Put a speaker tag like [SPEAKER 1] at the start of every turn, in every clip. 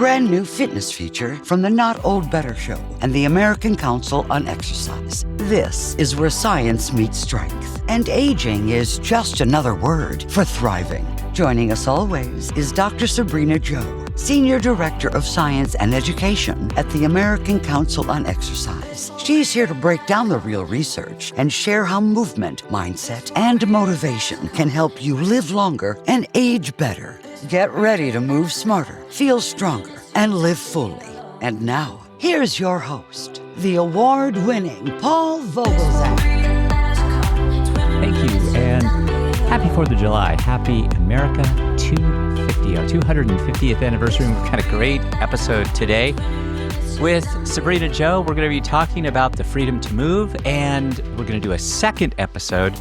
[SPEAKER 1] brand new fitness feature from the Not Old Better Show and the American Council on Exercise. This is where science meets strength, and aging is just another word for thriving. Joining us always is Dr. Sabrena Jo, Senior Director of Science and Education at the American Council on Exercise. She's here to break down the real research and share how movement, mindset, and motivation can help you live longer and age better. Get ready to move smarter, feel stronger, and live fully. And now, here's your host, the award-winning Paul Vogelzang.
[SPEAKER 2] Thank you, and happy 4th of July. Happy America 250, our 250th anniversary. We've got a great episode today with Sabrena Jo. We're going to be talking about the freedom to move, and we're going to do a second episode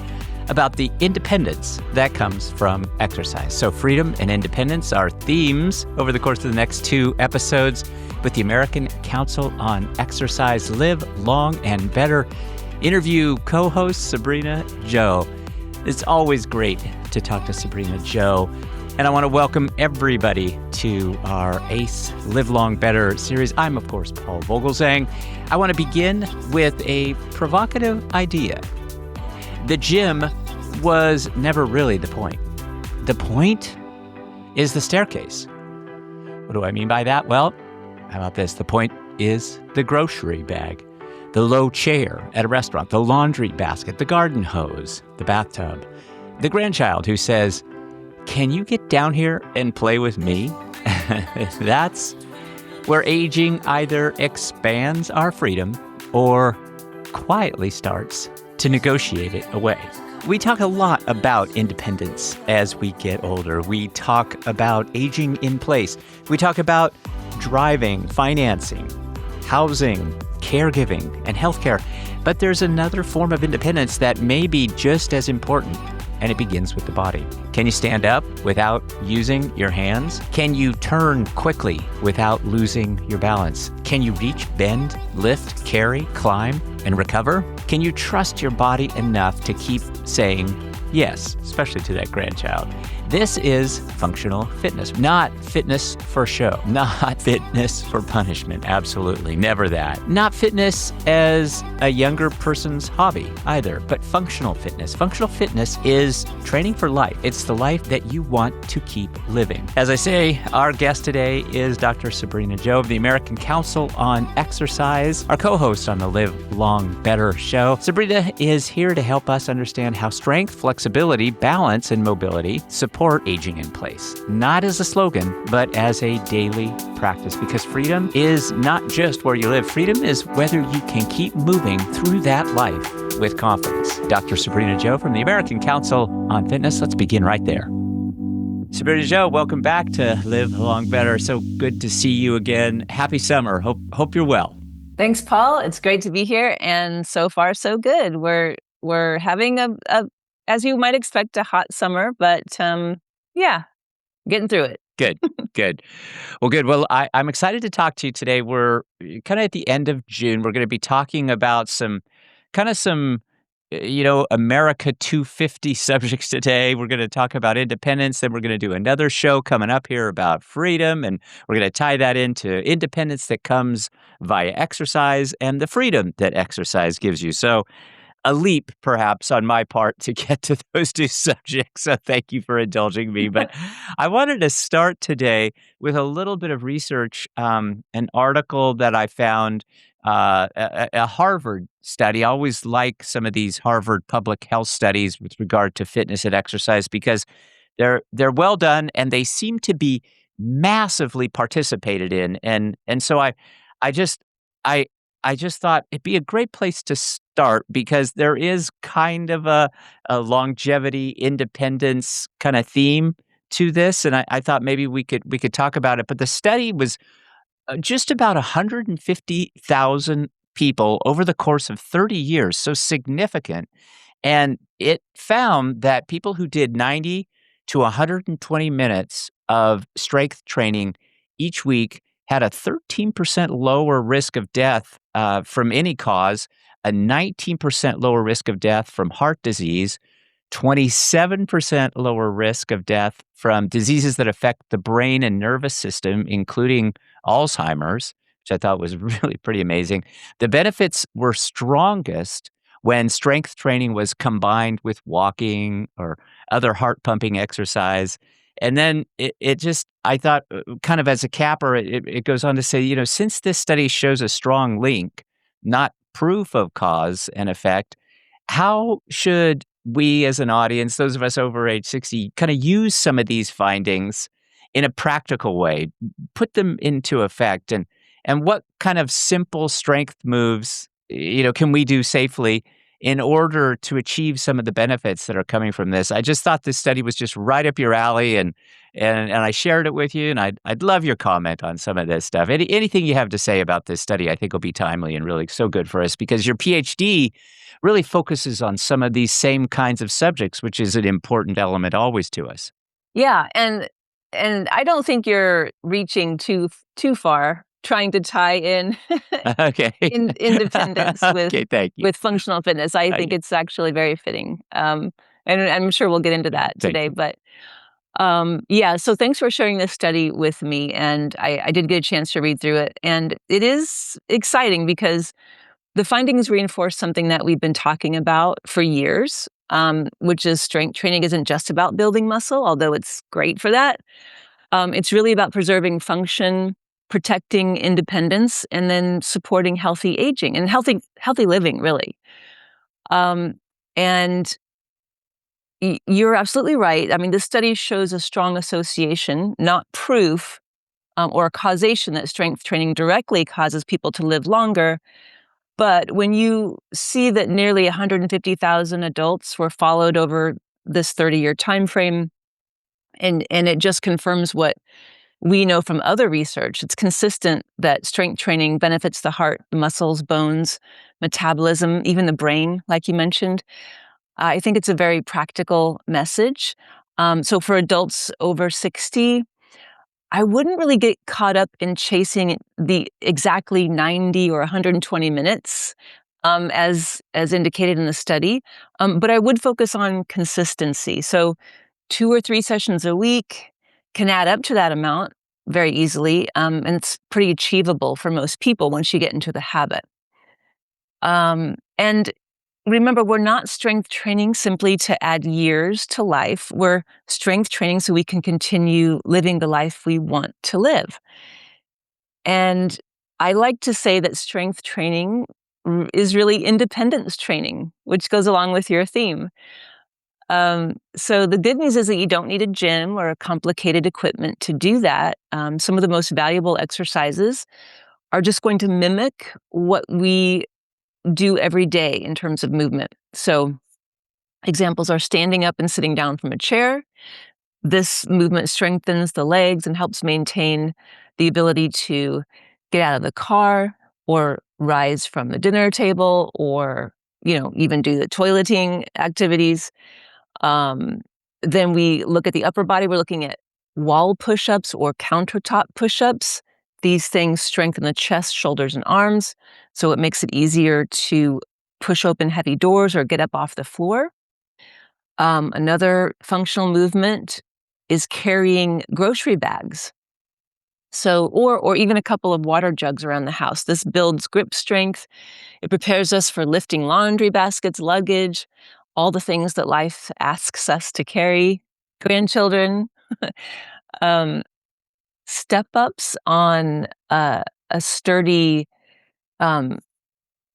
[SPEAKER 2] about the independence that comes from exercise. So freedom and independence are themes over the course of the next two episodes with the American Council on Exercise Live Long and Better interview co-host Sabrena Jo. It's always great to talk to Sabrena Jo. And I want to welcome everybody to our ACE Live Long Better series. I'm, of course, Paul Vogelzang. I want to begin with a provocative idea. The gym was never really the point. The point is the staircase. What do I mean by that? Well, how about this? The point is the grocery bag, the low chair at a restaurant, the laundry basket, the garden hose, the bathtub, the grandchild who says, "Can you get down here and play with me?" That's where aging either expands our freedom or quietly starts to negotiate it away. We talk a lot about independence as we get older. We talk about aging in place. We talk about driving, financing, housing, caregiving, and healthcare. But there's another form of independence that may be just as important, and it begins with the body. Can you stand up without using your hands? Can you turn quickly without losing your balance? Can you reach, bend, lift, carry, climb, and recover? Can you trust your body enough to keep saying yes, especially to that grandchild? This is functional fitness, not fitness for show, not fitness for punishment. Absolutely, never that. Not fitness as a younger person's hobby either, but functional fitness. Functional fitness is training for life. It's the life that you want to keep living. As I say, our guest today is Dr. Sabrena Jo of the American Council on Exercise, our co-host on the Live Long Better show. Sabrena is here to help us understand how strength, flexibility, balance, and mobility support aging in place, not as a slogan, but as a daily practice, because freedom is not just where you live. Freedom is whether you can keep moving through that life with confidence. Dr. Sabrena Jo from the American Council on Fitness. Let's begin right there. Sabrena Jo, welcome back to Live Long Better. So good to see you again. Happy summer. Hope you're well.
[SPEAKER 3] Thanks, Paul. It's great to be here, and so far so good. We're having a as you might expect, a hot summer, but yeah, getting through it.
[SPEAKER 2] Good. Well, I'm excited to talk to you today. We're kind of at the end of June. We're going to be talking about some America 250 subjects today. We're going to talk about independence. Then we're going to do another show coming up here about freedom. And we're going to tie that into independence that comes via exercise and the freedom that exercise gives you. So a leap, perhaps, on my part to get to those two subjects. So thank you for indulging me. But I wanted to start today with a little bit of research, an article that I found, a Harvard study. I always like some of these Harvard public health studies with regard to fitness and exercise because they're well done and they seem to be massively participated in. And so I just thought it'd be a great place to start because there is kind of a longevity, independence kind of theme to this. And I thought maybe we could talk about it. But the study was just about 150,000 people over the course of 30 years, so significant. And it found that people who did 90 to 120 minutes of strength training each week had a 13% lower risk of death from any cause, a 19% lower risk of death from heart disease, 27% lower risk of death from diseases that affect the brain and nervous system, including Alzheimer's, which I thought was really pretty amazing. The benefits were strongest when strength training was combined with walking or other heart pumping exercise. And then it just, I thought, kind of as a capper, it goes on to say, since this study shows a strong link, not proof of cause and effect, how should we as an audience, those of us over age 60, kind of use some of these findings in a practical way, put them into effect, and what kind of simple strength moves, can we do safely in order to achieve some of the benefits that are coming from this? I just thought this study was just right up your alley, and I shared it with you, and I'd love your comment on some of this stuff. Anything you have to say about this study, I think will be timely and really so good for us, because your PhD really focuses on some of these same kinds of subjects, which is an important element always to us.
[SPEAKER 3] Yeah, and I don't think you're reaching too far trying to tie in
[SPEAKER 2] Okay.
[SPEAKER 3] independence
[SPEAKER 2] Okay, thank you.
[SPEAKER 3] with functional fitness. I think it's actually very fitting. And I'm sure we'll get into that
[SPEAKER 2] Thank
[SPEAKER 3] today.
[SPEAKER 2] you.
[SPEAKER 3] But yeah, so thanks for sharing this study with me. And I did get a chance to read through it. And it is exciting because the findings reinforce something that we've been talking about for years, which is strength training isn't just about building muscle, although it's great for that. It's really about preserving function, protecting independence, and then supporting healthy aging and healthy living, really. Um, and you're absolutely right. I mean, this study shows a strong association, not proof or causation that strength training directly causes people to live longer. But when you see that nearly 150,000 adults were followed over this 30-year time frame, and it just confirms what we know from other research, it's consistent that strength training benefits the heart, the muscles, bones, metabolism, even the brain, like you mentioned. I think it's a very practical message. So for adults over 60, I wouldn't really get caught up in chasing the exactly 90 or 120 minutes, as indicated in the study, but I would focus on consistency. So 2 or 3 sessions a week can add up to that amount very easily, and it's pretty achievable for most people once you get into the habit. And remember, we're not strength training simply to add years to life. We're strength training so we can continue living the life we want to live. And I like to say that strength training is really independence training, which goes along with your theme. So the good news is that you don't need a gym or a complicated equipment to do that. Some of the most valuable exercises are just going to mimic what we do every day in terms of movement. So examples are standing up and sitting down from a chair. This movement strengthens the legs and helps maintain the ability to get out of the car or rise from the dinner table or, even do the toileting activities. Um, then we look at the upper body. We're looking at wall push-ups or countertop push-ups. These things strengthen the chest, shoulders, and arms, so it makes it easier to push open heavy doors or get up off the floor. Another functional movement is carrying grocery bags. So, or even a couple of water jugs around the house. This builds grip strength. It prepares us for lifting laundry baskets, luggage, all the things that life asks us to carry. Grandchildren, um, step ups on a sturdy um,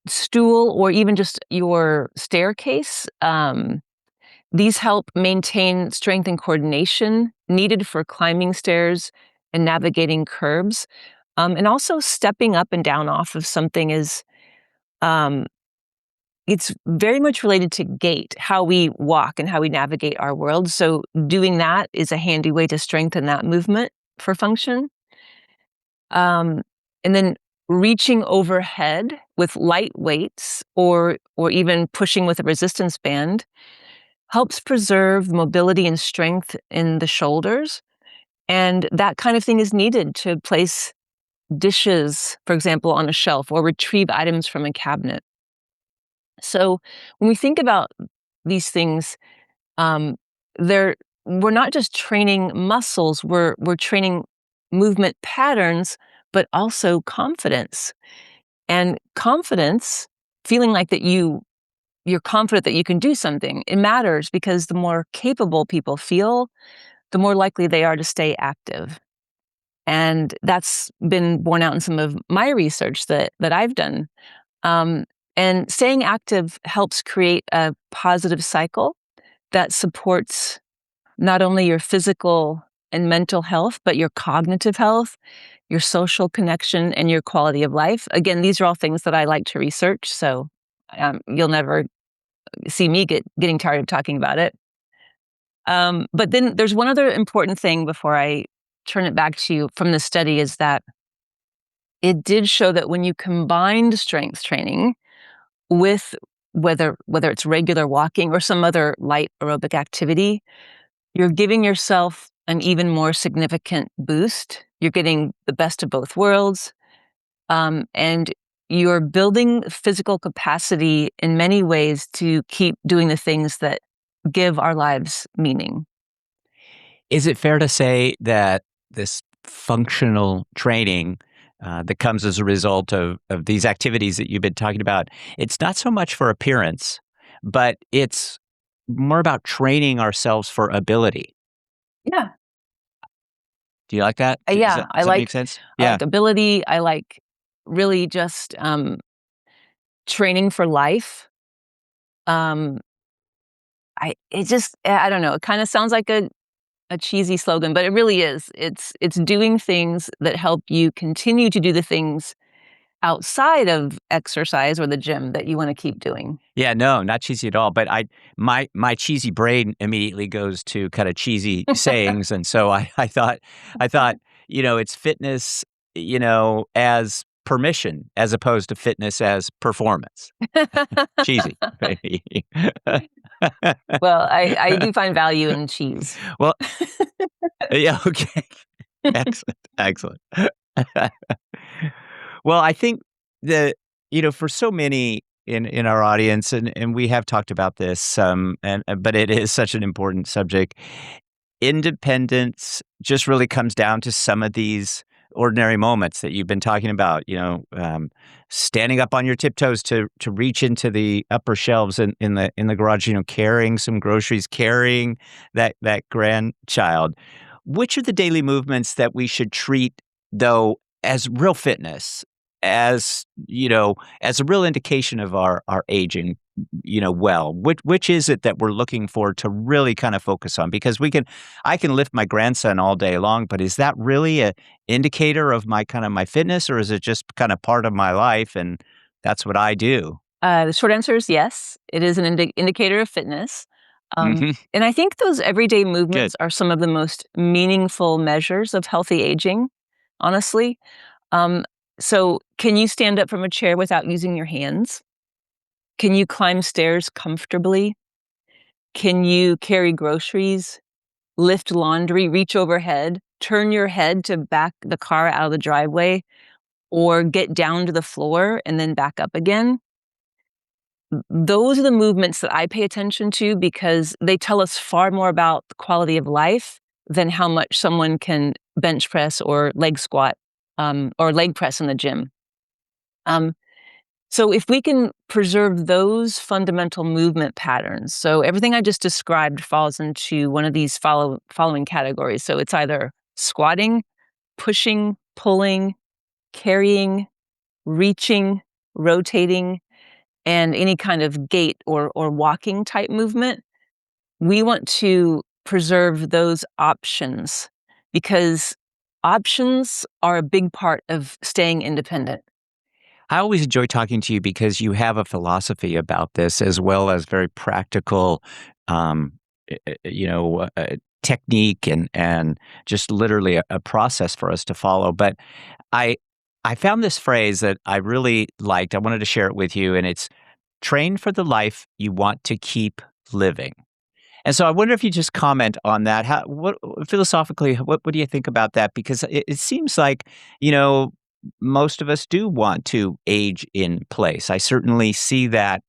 [SPEAKER 3] stool or even just your staircase. These help maintain strength and coordination needed for climbing stairs and navigating curbs. And also stepping up and down off of something is, um, it's very much related to gait, how we walk and how we navigate our world. So doing that is a handy way to strengthen that movement for function. Um, and then reaching overhead with light weights or even pushing with a resistance band helps preserve mobility and strength in the shoulders. And that kind of thing is needed to place dishes, for example, on a shelf or retrieve items from a cabinet. So when we think about these things, Um, they're we're not just training muscles, we're training movement patterns, but also confidence. And confidence, feeling like that you're confident that you can do something, it matters because the more capable people feel, the more likely they are to stay active. And that's been borne out in some of my research that I've done. Um, and staying active helps create a positive cycle that supports not only your physical and mental health, but your cognitive health, your social connection, and your quality of life. Again, these are all things that I like to research, so you'll never see me getting tired of talking about it. But then there's one other important thing before I turn it back to you from the study is that it did show that when you combined strength training with whether it's regular walking or some other light aerobic activity, you're giving yourself an even more significant boost. You're getting the best of both worlds, and you're building physical capacity in many ways to keep doing the things that give our lives meaning.
[SPEAKER 2] Is it fair to say that this functional training that comes as a result of these activities that you've been talking about, it's not so much for appearance, but it's more about training ourselves for ability?
[SPEAKER 3] Yeah.
[SPEAKER 2] Do you like that?
[SPEAKER 3] Yeah,
[SPEAKER 2] Does that make sense?
[SPEAKER 3] I
[SPEAKER 2] Yeah.
[SPEAKER 3] like ability, I like really just, training for life. Um, I don't know, it kinda sounds like a cheesy slogan, but it really is. It's doing things that help you continue to do the things outside of exercise or the gym that you wanna keep doing.
[SPEAKER 2] Yeah, no, not cheesy at all. But my cheesy brain immediately goes to kind of cheesy sayings, and so I thought it's fitness as permission as opposed to fitness as performance. Cheesy.
[SPEAKER 3] Well, I do find value in cheese.
[SPEAKER 2] Well, yeah, okay, excellent, excellent. Well, I think that, for so many in our audience, and we have talked about this, but it is such an important subject. Independence just really comes down to some of these ordinary moments that you've been talking about, standing up on your tiptoes to reach into the upper shelves in the garage, carrying some groceries, carrying that grandchild. Which are the daily movements that we should treat, though, as real fitness, as a real indication of our aging, well? Which is it that we're looking for to really kind of focus on? Because I can lift my grandson all day long, but is that really a indicator of my fitness, or is it just kind of part of my life and that's what I do?
[SPEAKER 3] The short answer is yes, it is an indicator of fitness.
[SPEAKER 2] Mhm.
[SPEAKER 3] And I think those everyday
[SPEAKER 2] Good.
[SPEAKER 3] movements are some of the most meaningful measures of healthy aging, honestly. Um, so can you stand up from a chair without using your hands? Can you climb stairs comfortably? Can you carry groceries, lift laundry, reach overhead, turn your head to back the car out of the driveway, or get down to the floor and then back up again? Those are the movements that I pay attention to because they tell us far more about the quality of life than how much someone can bench press or leg squat, or leg press in the gym. Um, so if we can preserve those fundamental movement patterns, so everything I just described falls into one of these following categories. So it's either squatting, pushing, pulling, carrying, reaching, rotating, and any kind of gait or walking type movement. We want to preserve those options because options are a big part of staying independent.
[SPEAKER 2] I always enjoy talking to you because you have a philosophy about this as well as very practical, um, technique and just literally a process for us to follow. But I I found this phrase that I really liked. I wanted to share it with you, and it's train for the life you want to keep living. And so I wonder if you just comment on that. What philosophically, what do you think about that? Because it seems like, you know, most of us do want to age in place. I certainly see that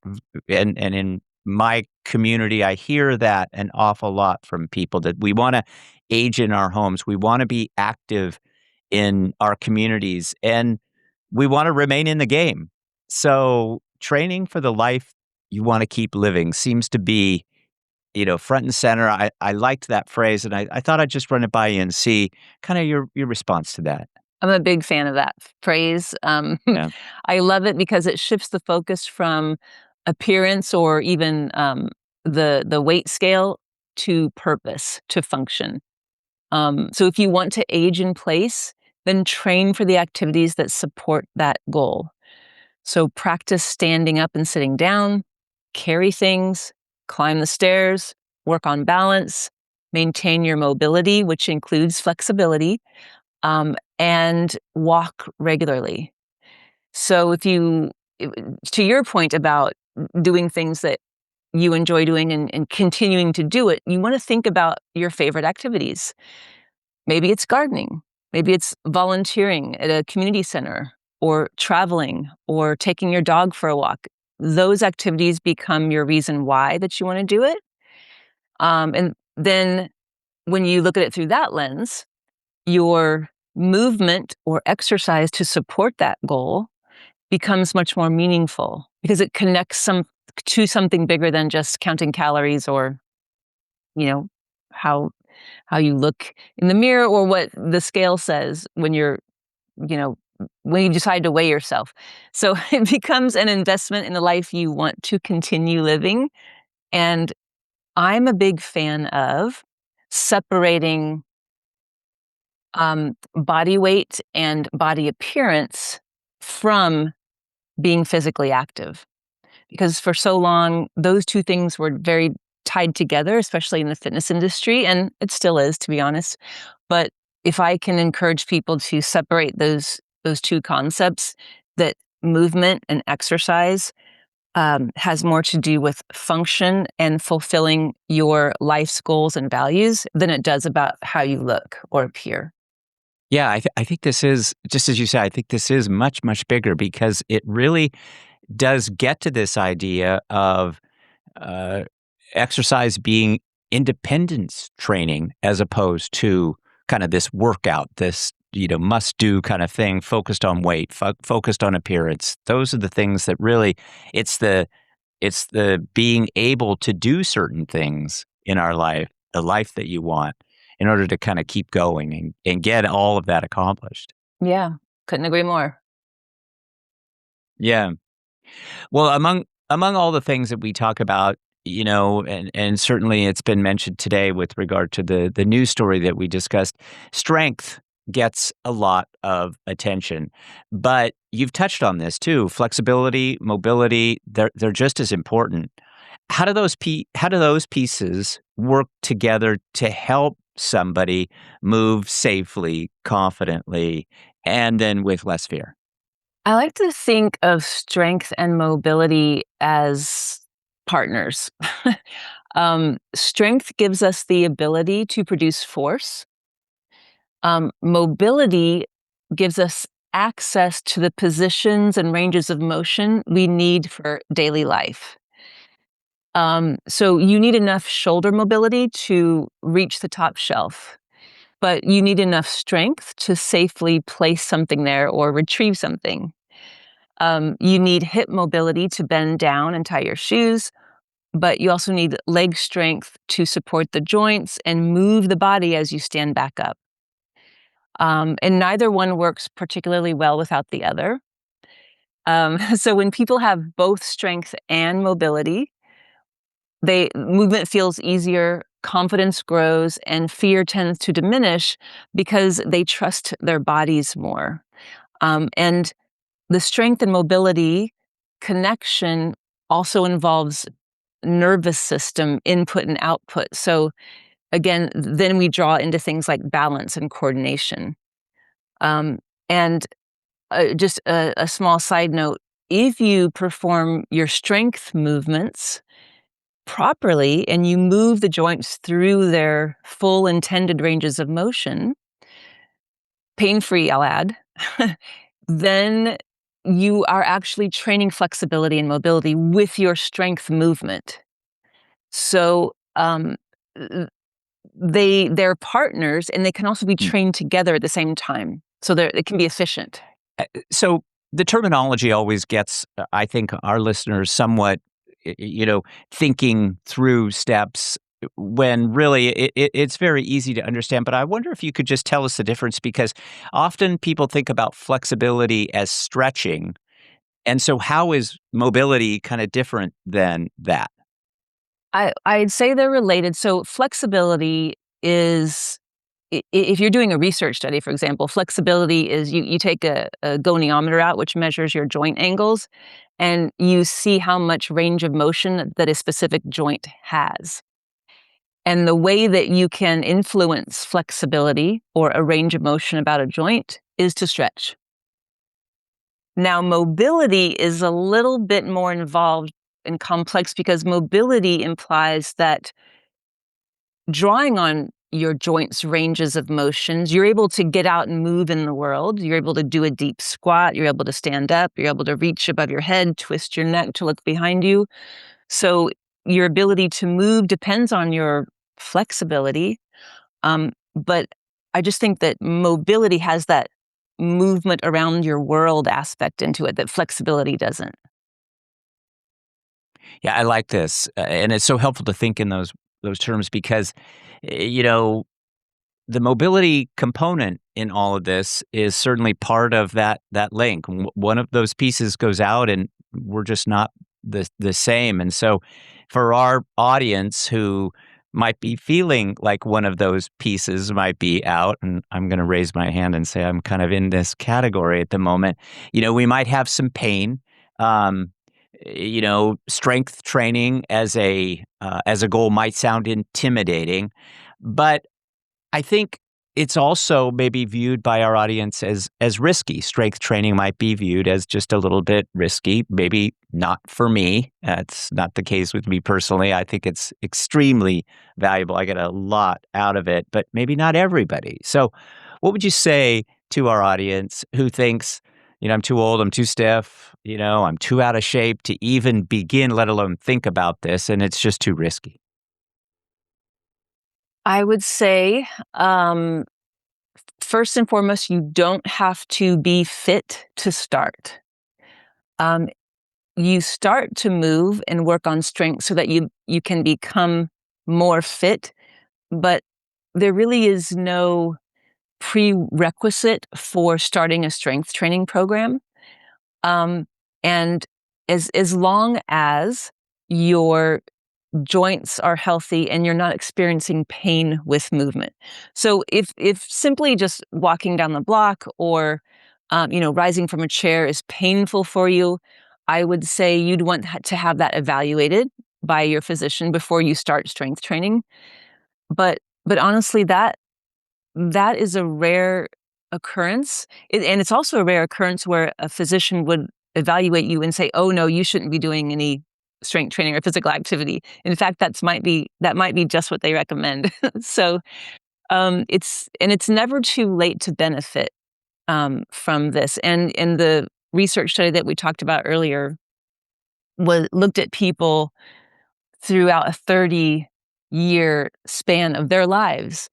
[SPEAKER 2] and in my community, I hear that an awful lot from people that we want to age in our homes. We want to be active in our communities and we want to remain in the game. So training for the life you want to keep living seems to be, front and center. I liked that phrase and I thought I'd just run it by you and see kind of your response to that.
[SPEAKER 3] I'm a big fan of that phrase.
[SPEAKER 2] Yeah.
[SPEAKER 3] I love it because it shifts the focus from appearance or even the weight scale to purpose, to function. So if you want to age in place, then train for the activities that support that goal. So practice standing up and sitting down, carry things, climb the stairs, work on balance, maintain your mobility, which includes flexibility, and walk regularly. So to your point about doing things that you enjoy doing and continuing to do it, you want to think about your favorite activities. Maybe it's gardening. Maybe it's volunteering at a community center or traveling or taking your dog for a walk. Those activities become your reason why that you want to do it. And then when you look at it through that lens, your movement or exercise to support that goal becomes much more meaningful because it connects to something bigger than just counting calories or, you know, how how you look in the mirror or what the scale says when you know, when you decide to weigh yourself. So it becomes an investment in the life you want to continue living. And I'm a big fan of separating body weight and body appearance from being physically active. Because for so long, those two things were very tied together, especially in the fitness industry, and it still is, to be honest. But if I can encourage people to separate those two concepts, that movement and exercise has more to do with function and fulfilling your life's goals and values than it does about how you look or appear.
[SPEAKER 2] Yeah, I think this is, just as you said, I think this is much, much bigger because it really does get to this idea of uh, exercise being independence training as opposed to kind of this workout, this must do kind of thing, focused on weight, focused on appearance. Those are the things that really it's the being able to do certain things in our life, the life that you want, in order to kind of keep going and get all of that accomplished.
[SPEAKER 3] Yeah, couldn't agree more.
[SPEAKER 2] Yeah. Well, among all the things that we talk about, and certainly it's been mentioned today with regard to the news story that we discussed, strength gets a lot of attention. But you've touched on this too. Flexibility, mobility, they're just as important. How do those pieces work together to help somebody move safely, confidently, and then with less fear?
[SPEAKER 3] I like to think of strength and mobility as partners. Strength gives us the ability to produce force. Mobility gives us access to the positions and ranges of motion we need for daily life. So you need enough shoulder mobility to reach the top shelf, but you need enough strength to safely place something there or retrieve something. You need hip mobility to bend down and tie your shoes, but you also need leg strength to support the joints and move the body as you stand back up. And neither one works particularly well without the other. So when people have both strength and mobility, movement feels easier, confidence grows, and fear tends to diminish because they trust their bodies more. And the strength and mobility connection also involves nervous system input and output. So again, then we draw into things like balance and coordination. And just a small side note, if you perform your strength movements properly and you move the joints through their full intended ranges of motion, pain-free, I'll add, then you are actually training flexibility and mobility with your strength movement. So they're partners, and they can also be
[SPEAKER 2] Mm.
[SPEAKER 3] trained together at the same time. So it can be efficient.
[SPEAKER 2] So the terminology always gets, I think, our listeners somewhat, thinking through steps when really it's very easy to understand. But I wonder if you could just tell us the difference, because often people think about flexibility as stretching. And so how is mobility kind of different than that?
[SPEAKER 3] I'd say they're related. So flexibility is, if you're doing a research study, for example, flexibility is you take a goniometer out, which measures your joint angles, and you see how much range of motion that a specific joint has. And the way that you can influence flexibility or a range of motion about a joint is to stretch. Now, mobility is a little bit more involved and complex, because mobility implies that drawing on your joints' ranges of motions, you're able to get out and move in the world. You're able to do a deep squat. You're able to stand up. You're able to reach above your head, twist your neck to look behind you. So your ability to move depends on your flexibility. But I just think that mobility has that movement around your world aspect into it that flexibility doesn't.
[SPEAKER 2] Yeah, I like this. And it's so helpful to think in those terms, because, you know, the mobility component in all of this is certainly part of that link. One of those pieces goes out, and we're just not the same. And so, for our audience who might be feeling like one of those pieces might be out, and I'm going to raise my hand and say I'm kind of in this category at the moment. We might have some pain. Um, Strength training as a goal might sound intimidating, but I think it's also maybe viewed by our audience as risky. Strength training might be viewed as just a little bit risky, maybe not for me. That's not the case with me personally. I think it's extremely valuable. I get a lot out of it, but maybe not everybody. So what would you say to our audience who thinks, I'm too old, I'm too stiff, I'm too out of shape to even begin, let alone think about this, and it's just too risky?
[SPEAKER 3] I would say, first and foremost, you don't have to be fit to start. Um, you start to move and work on strength so that you can become more fit, but there really is no prerequisite for starting a strength training program. Um, and as long as your joints are healthy and you're not experiencing pain with movement. So if simply just walking down the block or rising from a chair is painful for you, I would say you'd want to have that evaluated by your physician before you start strength training. But honestly, that is a rare occurrence. And it's also a rare occurrence where a physician would evaluate you and say, "Oh no, you shouldn't be doing any strength training or physical activity." In fact, that might be just what they recommend. So it's never too late to benefit from this. And the research study that we talked about earlier looked at people throughout a 30-year span of their lives.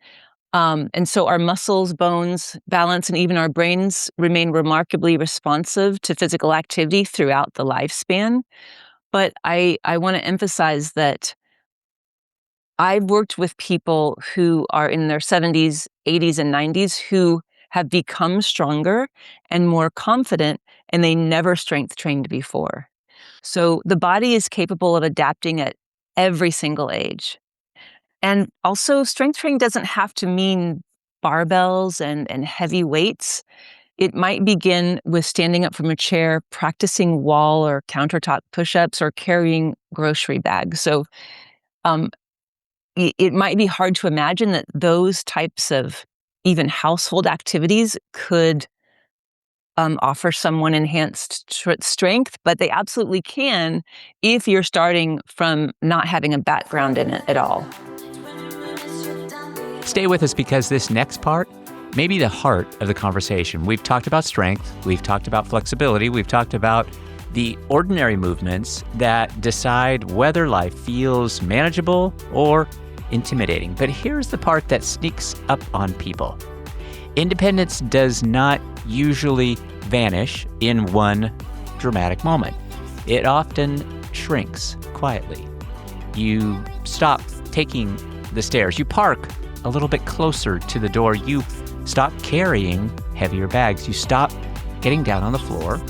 [SPEAKER 3] And so our muscles, bones, balance, and even our brains remain remarkably responsive to physical activity throughout the lifespan. But I want to emphasize that I've worked with people who are in their 70s, 80s, and 90s who have become stronger and more confident, and they never strength trained before. So the body is capable of adapting at every single age. And also, strength training doesn't have to mean barbells and heavy weights. It might begin with standing up from a chair, practicing wall or countertop push-ups, or carrying grocery bags. So um, it might be hard to imagine that those types of even household activities could offer someone enhanced strength, but they absolutely can if you're starting from not having a background in it at all.
[SPEAKER 2] Stay with us, because this next part may be the heart of the conversation. We've talked about strength. We've talked about flexibility. We've talked about the ordinary movements that decide whether life feels manageable or intimidating. But here's the part that sneaks up on people. Independence does not usually vanish in one dramatic moment. It often shrinks quietly. You stop taking the stairs. You park a little bit closer to the door. You stop carrying heavier bags. You stop getting down on the floor.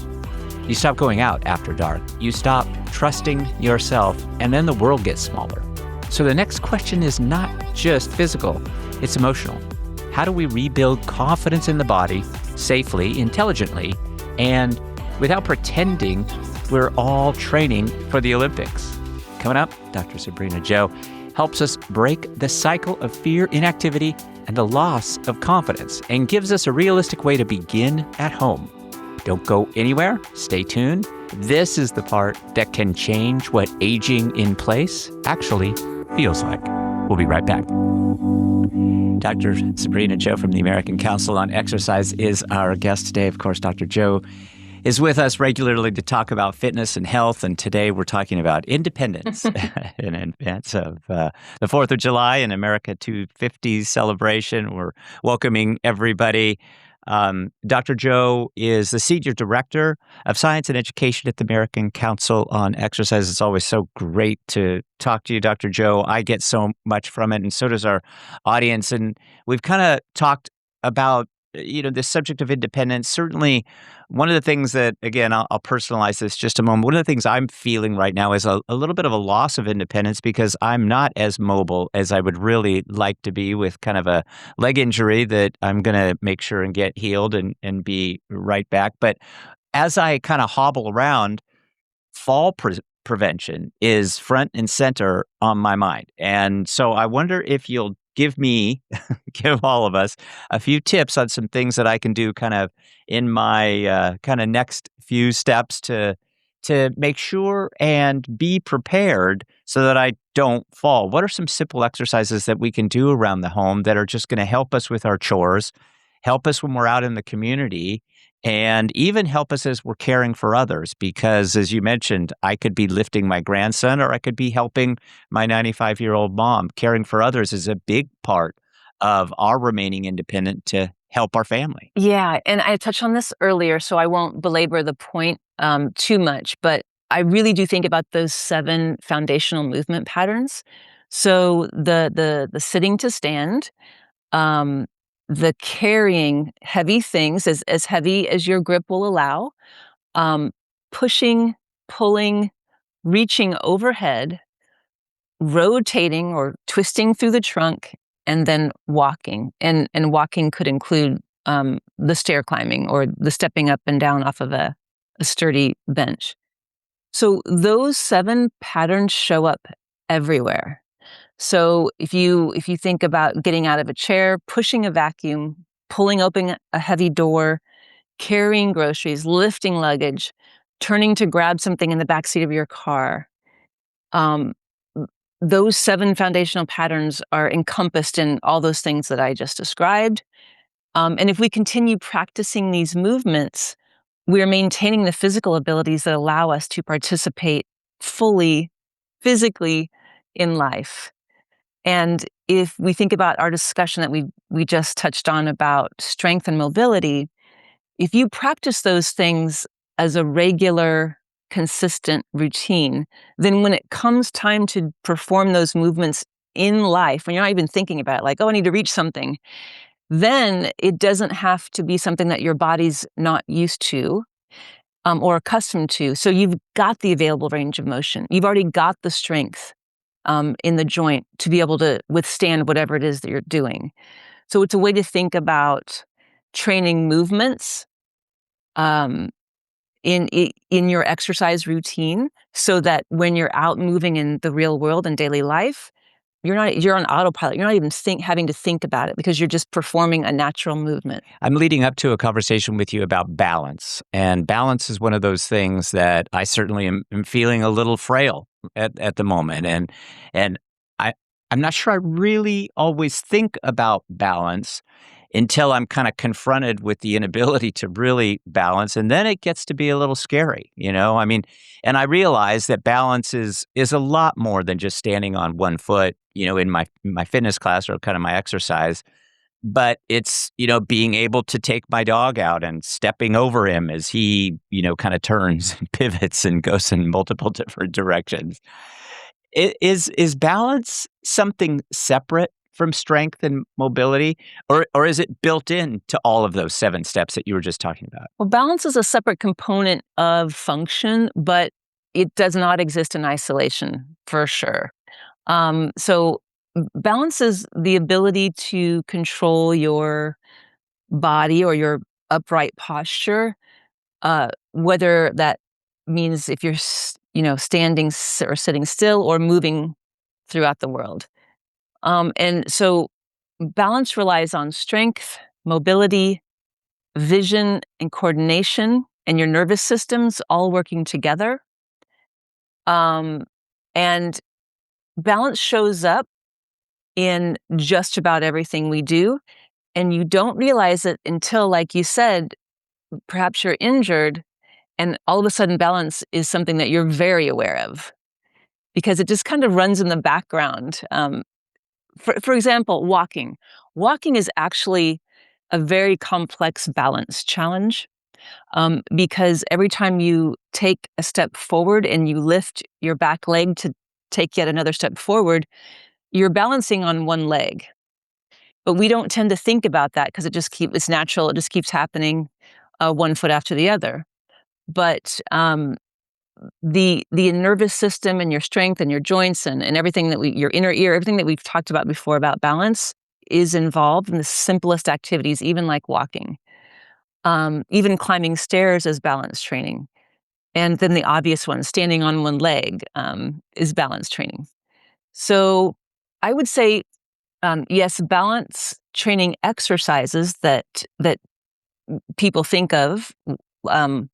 [SPEAKER 2] You stop going out after dark. You stop trusting yourself, and then the world gets smaller. So the next question is not just physical, it's emotional. How do we rebuild confidence in the body safely, intelligently, and without pretending we're all training for the Olympics? Coming up, Dr. Sabrena Jo helps us break the cycle of fear, inactivity, and the loss of confidence, and gives us a realistic way to begin at home. Don't go anywhere. Stay tuned. This is the part that can change what aging in place actually feels like. We'll be right back. Dr. Sabrena Jo from the American Council on Exercise is our guest today. Of course, Dr. Jo is with us regularly to talk about fitness and health, and today we're talking about independence in advance of the 4th of July and America 250 celebration. We're welcoming everybody. Dr. Jo is the Senior Director of Science and Education at the American Council on Exercise. It's always so great to talk to you, Dr. Jo. I get so much from it, and so does our audience. And we've kind of talked about this subject of independence. Certainly, one of the things that, again, I'll personalize this just a moment. One of the things I'm feeling right now is a little bit of a loss of independence because I'm not as mobile as I would really like to be, with kind of a leg injury that I'm going to make sure and get healed and be right back. But as I kind of hobble around, fall prevention is front and center on my mind. And so I wonder if you'll give all of us a few tips on some things that I can do kind of in my kind of next few steps to make sure and be prepared so that I don't fall. What are some simple exercises that we can do around the home that are just going to help us with our chores, help us when we're out in the community, and even help us as we're caring for others? Because as you mentioned, I could be lifting my grandson or I could be helping my 95-year-old mom. Caring for others is a big part of our remaining independent to help our family.
[SPEAKER 3] Yeah, and I touched on this earlier, so I won't belabor the point too much, but I really do think about those 7 foundational movement patterns. So the sitting to stand, the carrying heavy things, as heavy as your grip will allow, pushing, pulling, reaching overhead, rotating or twisting through the trunk, and then walking. And walking could include the stair climbing or the stepping up and down off of a sturdy bench. So those 7 patterns show up everywhere. So if you think about getting out of a chair, pushing a vacuum, pulling open a heavy door, carrying groceries, lifting luggage, turning to grab something in the backseat of your car, those 7 foundational patterns are encompassed in all those things that I just described. And if we continue practicing these movements, we're maintaining the physical abilities that allow us to participate fully, physically in life. And if we think about our discussion that we just touched on about strength and mobility, if you practice those things as a regular, consistent routine, then when it comes time to perform those movements in life, when you're not even thinking about it, like, oh, I need to reach something, then it doesn't have to be something that your body's not used to or accustomed to. So you've got the available range of motion. You've already got the strength in the joint to be able to withstand whatever it is that you're doing. So it's a way to think about training movements in your exercise routine, so that when you're out moving in the real world and daily life, you're on autopilot. You're not even having to think about it because you're just performing a natural movement.
[SPEAKER 2] I'm leading up to a conversation with you about balance. And balance is one of those things that I certainly am feeling a little frail at the moment. And I'm not sure I really always think about balance until I'm kind of confronted with the inability to really balance. And then it gets to be a little scary, I mean, and I realize that balance is a lot more than just standing on one foot, in my fitness class or kind of my exercise. But it's, being able to take my dog out and stepping over him as he, kind of turns and pivots and goes in multiple different directions. Is balance something separate from strength and mobility, or is it built into all of those 7 steps that you were just talking about?
[SPEAKER 3] Well, balance is a separate component of function, but it does not exist in isolation for sure. So balance is the ability to control your body or your upright posture, whether that means if you're, standing or sitting still or moving throughout the world. And so balance relies on strength, mobility, vision, and coordination, and your nervous systems all working together. Um, and balance shows up in just about everything we do. And you don't realize it until, like you said, perhaps you're injured, and all of a sudden, balance is something that you're very aware of because it just kind of runs in the background. For example, walking. Walking is actually a very complex balance challenge because every time you take a step forward and you lift your back leg to take yet another step forward, you're balancing on one leg. But we don't tend to think about that because it's natural. It just keeps happening, one foot after the other. But the nervous system and your strength and your joints and everything your inner ear, everything that we've talked about before about balance is involved in the simplest activities, even like walking, even climbing stairs is balance training. And then the obvious one, standing on one leg, is balance training. So I would say, yes, balance training exercises that people think of. Um,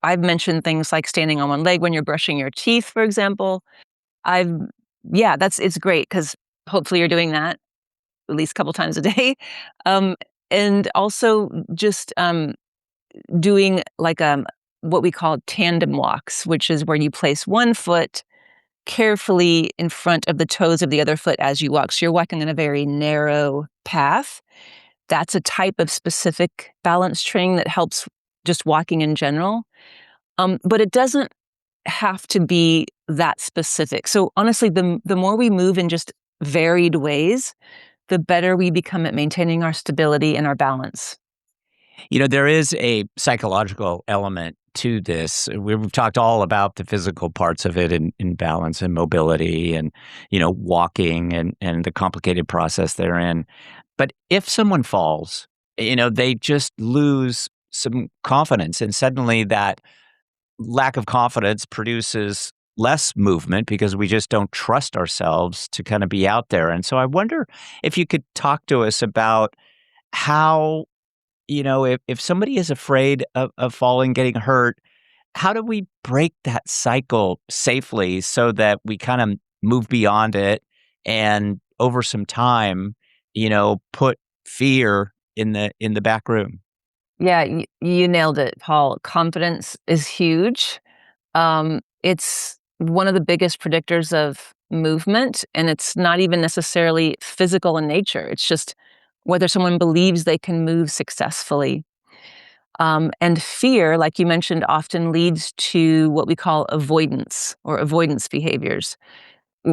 [SPEAKER 3] I've mentioned things like standing on one leg when you're brushing your teeth, for example. I've Yeah, it's great because hopefully you're doing that at least a couple times a day. Um, and also just doing like what we call tandem walks, which is where you place one foot carefully in front of the toes of the other foot as you walk. So you're walking in a very narrow path. That's a type of specific balance training that helps just walking in general. But it doesn't have to be that specific. So honestly, the more we move in just varied ways, the better we become at maintaining our stability and our balance.
[SPEAKER 2] There is a psychological element to this. We've talked all about the physical parts of it in balance and mobility and, walking and the complicated process therein. But if someone falls, they just lose some confidence. And suddenly that lack of confidence produces less movement because we just don't trust ourselves to kind of be out there. And so I wonder if you could talk to us about how, if somebody is afraid of falling, getting hurt, how do we break that cycle safely so that we kind of move beyond it and over some time, put fear in the back room?
[SPEAKER 3] Yeah, you nailed it, Paul. Confidence is huge. It's one of the biggest predictors of movement, and it's not even necessarily physical in nature. It's just whether someone believes they can move successfully. And fear, like you mentioned, often leads to what we call avoidance or avoidance behaviors.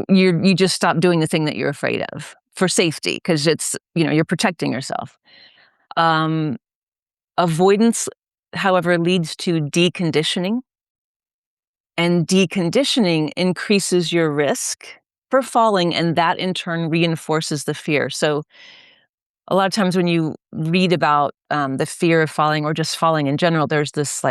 [SPEAKER 3] You just stop doing the thing that you're afraid of for safety because you're protecting yourself. Um, Avoidance, however, leads to deconditioning, and deconditioning increases your risk for falling, and that in turn reinforces the fear. So a lot of times when you read about the fear of falling or just falling in general, there's this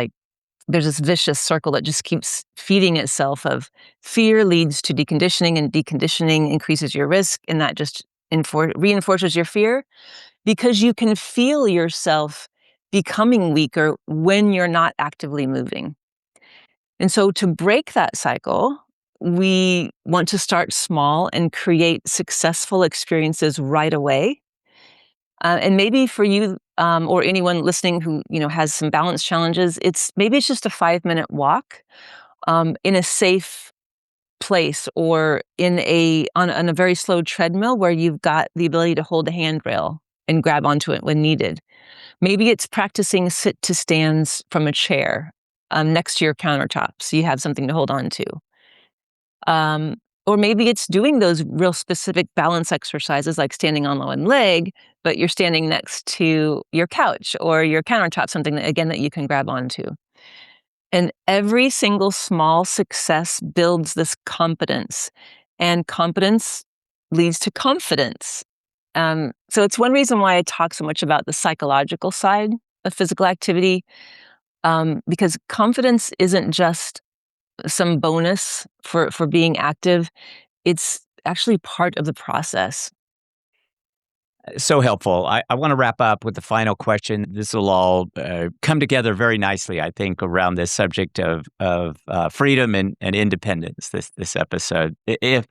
[SPEAKER 3] vicious circle that just keeps feeding itself of fear leads to deconditioning, and deconditioning increases your risk, and that just reinforces your fear because you can feel yourself becoming weaker when you're not actively moving. And so to break that cycle, we want to start small and create successful experiences right away. And maybe for you or anyone listening who has some balance challenges, it's just a 5-minute walk in a safe place or on a very slow treadmill where you've got the ability to hold a handrail and grab onto it when needed. Maybe it's practicing sit to stands from a chair next to your countertop so you have something to hold on to. Or maybe it's doing those real specific balance exercises like standing on one leg, but you're standing next to your couch or your countertop, something that, again, that you can grab onto. And every single small success builds this competence, and competence leads to confidence. So it's one reason why I talk so much about the psychological side of physical activity, because confidence isn't just some bonus for being active. It's actually part of the process.
[SPEAKER 2] So helpful. I want to wrap up with the final question. This will all come together very nicely, I think, around this subject of freedom and independence. This episode, if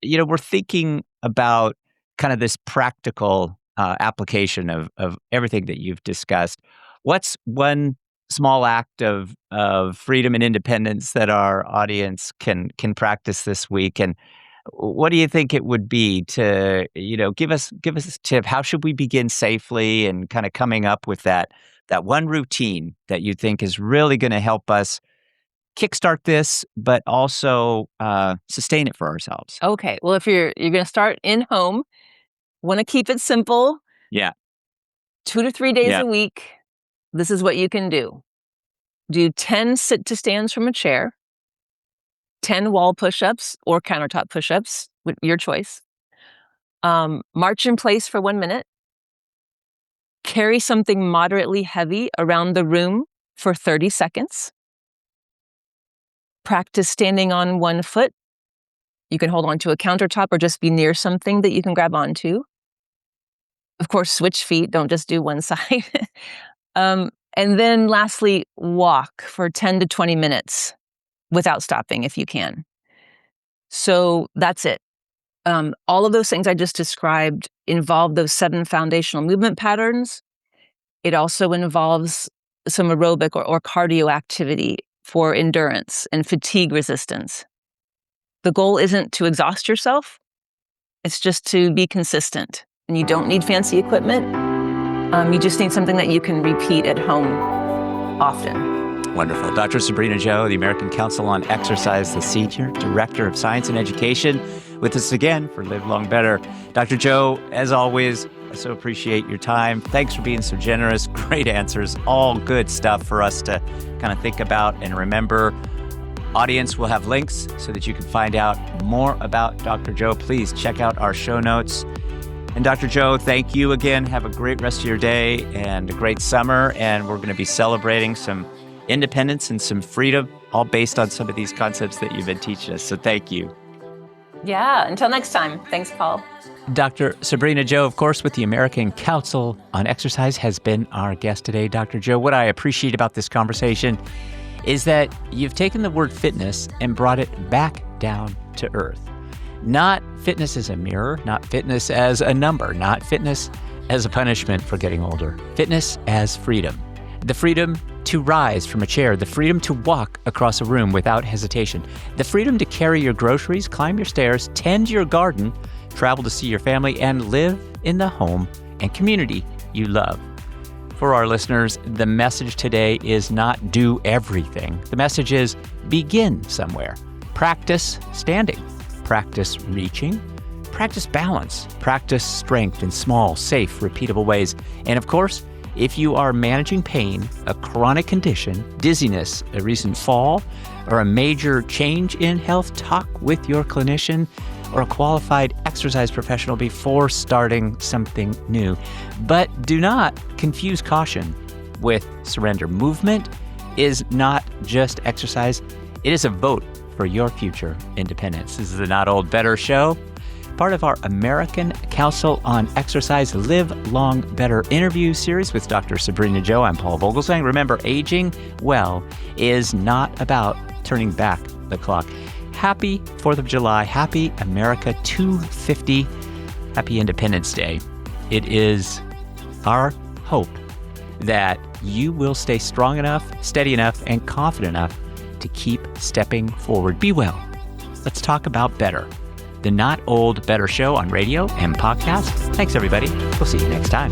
[SPEAKER 2] we're thinking about kind of this practical application of everything that you've discussed, what's one small act of freedom and independence that our audience can practice this week? And what do you think it would be to, give us a tip? How should we begin safely and kind of coming up with that one routine that you think is really going to help us kickstart this, but also sustain it for ourselves?
[SPEAKER 3] Okay. Well, if you're going to start in home, want to keep it simple.
[SPEAKER 2] Yeah.
[SPEAKER 3] 2 to 3 days
[SPEAKER 2] Yeah.
[SPEAKER 3] a week. This is what you can do. Do 10 sit to stands from a chair, 10 wall push-ups or countertop push-ups, your choice. March in place for 1 minute. Carry something moderately heavy around the room for 30 seconds. Practice standing on one foot. You can hold onto a countertop or just be near something that you can grab onto. Of course, switch feet. Don't just do one side. And then lastly, walk for 10 to 20 minutes without stopping if you can. So that's it. All of those things I just described involve those 7 foundational movement patterns. It also involves some aerobic or cardio activity for endurance and fatigue resistance. The goal isn't to exhaust yourself. It's just to be consistent. And you don't need fancy equipment. You just need something that you can repeat at home often.
[SPEAKER 2] Wonderful. Dr. Sabrena Jo, the American Council on Exercise, the Senior Director of Science and Education, with us again for Live Long Better. Dr. Jo, as always, I so appreciate your time. Thanks for being so generous. Great answers. All good stuff for us to kind of think about and remember. Audience will have links so that you can find out more about Dr. Jo. Please check out our show notes. And Dr. Jo, thank you again. Have a great rest of your day and a great summer. And we're going to be celebrating some independence and some freedom, all based on some of these concepts that you've been teaching us. So thank you.
[SPEAKER 3] Yeah, until next time. Thanks, Paul.
[SPEAKER 2] Dr. Sabrena Jo, of course, with the American Council on Exercise, has been our guest today. Dr. Jo, what I appreciate about this conversation is that you've taken the word fitness and brought it back down to earth. Not fitness as a mirror, not fitness as a number, not fitness as a punishment for getting older. Fitness as freedom. The freedom to rise from a chair, the freedom to walk across a room without hesitation, the freedom to carry your groceries, climb your stairs, tend your garden, travel to see your family, and live in the home and community you love. For our listeners, the message today is not do everything. The message is begin somewhere. Practice standing. Practice reaching, practice balance, practice strength in small, safe, repeatable ways. And of course, if you are managing pain, a chronic condition, dizziness, a recent fall, or a major change in health, talk with your clinician or a qualified exercise professional before starting something new. But do not confuse caution with surrender. Movement is not just exercise, it is a vote for your future independence. This is the Not Old Better show, part of our American Council on Exercise Live Long Better interview series with Dr. Sabrena Jo. I'm Paul Vogelsang. Remember, aging well is not about turning back the clock. Happy 4th of July. Happy America 250. Happy Independence Day. It is our hope that you will stay strong enough, steady enough, and confident enough to keep stepping forward. Be well. Let's talk about better. The Not Old Better Show on radio and podcast. Thanks, everybody. We'll see you next time.